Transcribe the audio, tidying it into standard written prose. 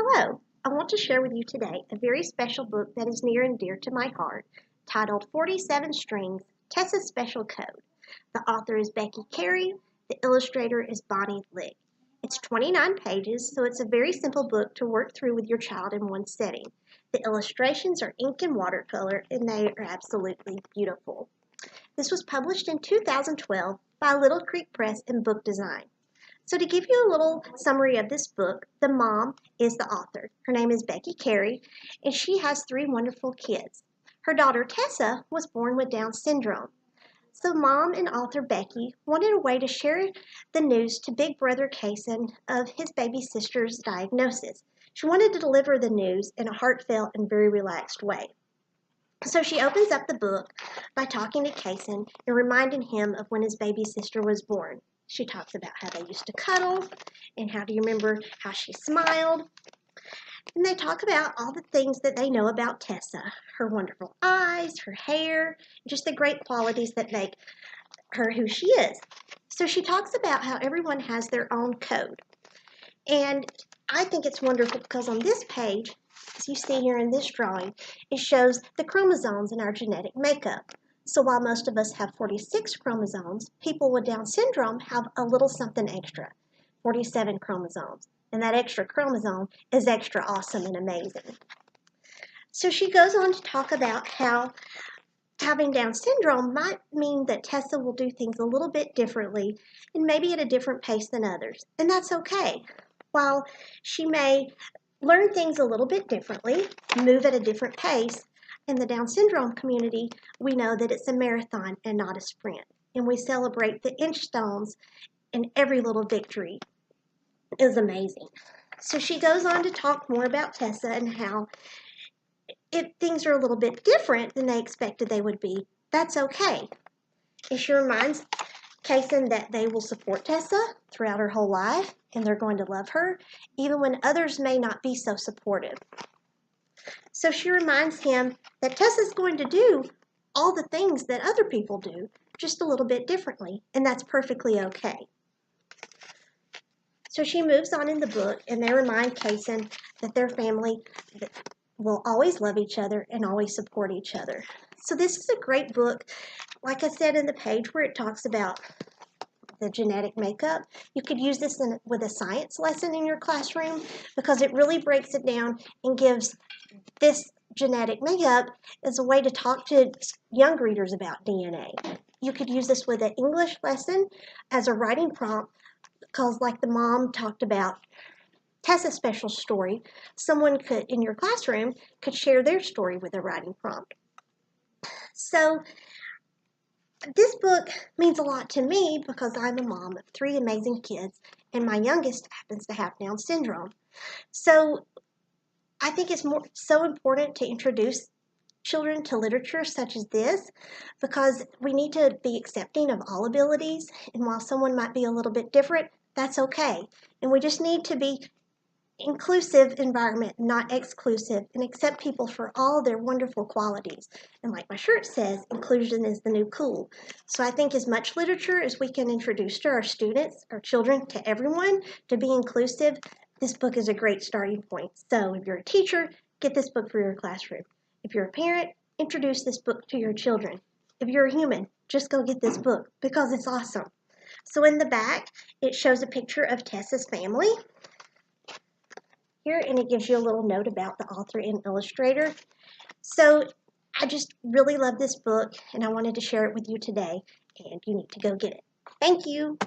Hello, I want to share with you today a very special book that is near and dear to my heart, titled 47 Strings, Tessa's Special Code. The author is Becky Carey, the illustrator is Bonnie Lick. It's 29 pages, so it's a very simple book to work through with your child in one setting. The illustrations are ink and watercolor, and they are absolutely beautiful. This was published in 2012 by Little Creek Press and Book Design. So to give you a little summary of this book, the mom is the author. Her name is Becky Carey, and she has 3 wonderful kids. Her daughter Tessa was born with Down syndrome. So mom and author Becky wanted a way to share the news to big brother Kason of his baby sister's diagnosis. She wanted to deliver the news in a heartfelt and very relaxed way. So she opens up the book by talking to Kason and reminding him of when his baby sister was born. She talks about how they used to cuddle and how do you remember how she smiled. And they talk about all the things that they know about Tessa, her wonderful eyes, her hair, just the great qualities that make her who she is. So she talks about how everyone has their own code. And I think it's wonderful because on this page, as you see here in this drawing, it shows the chromosomes in our genetic makeup. So while most of us have 46 chromosomes, people with Down syndrome have a little something extra, 47 chromosomes. And that extra chromosome is extra awesome and amazing. So she goes on to talk about how having Down syndrome might mean that Tessa will do things a little bit differently and maybe at a different pace than others. And that's okay. While she may learn things a little bit differently, move at a different pace, in the Down syndrome community, we know that it's a marathon and not a sprint. And we celebrate the inch stones, and every little victory is amazing. So she goes on to talk more about Tessa and how if things are a little bit different than they expected they would be, that's okay. And she reminds Kason that they will support Tessa throughout her whole life, and they're going to love her, even when others may not be so supportive. So she reminds him that Tessa's going to do all the things that other people do, just a little bit differently, and that's perfectly okay. So she moves on in the book, and they remind Kason that their family will always love each other and always support each other. So this is a great book, like I said in the page where it talks about the genetic makeup. You could use this with a science lesson in your classroom because it really breaks it down and gives this genetic makeup as a way to talk to young readers about DNA. You could use this with an English lesson as a writing prompt because like the mom talked about Tessa's special story, someone could in your classroom could share their story with a writing prompt. So this book means a lot to me because I'm a mom of 3 amazing kids and my youngest happens to have Down syndrome. So I think it's so important to introduce children to literature such as this because we need to be accepting of all abilities, and while someone might be a little bit different, that's okay. And we just need to be inclusive environment, not exclusive, and accept people for all their wonderful qualities. And like my shirt says, inclusion is the new cool. So I think as much literature as we can introduce to our students, our children, to everyone, to be inclusive, this book is a great starting point. So if you're a teacher, get this book for your classroom. If you're a parent, introduce this book to your children. If you're a human, just go get this book because it's awesome. So in the back, it shows a picture of Tessa's family here, and it gives you a little note about the author and illustrator. So I just really love this book, and I wanted to share it with you today, and you need to go get it. Thank you.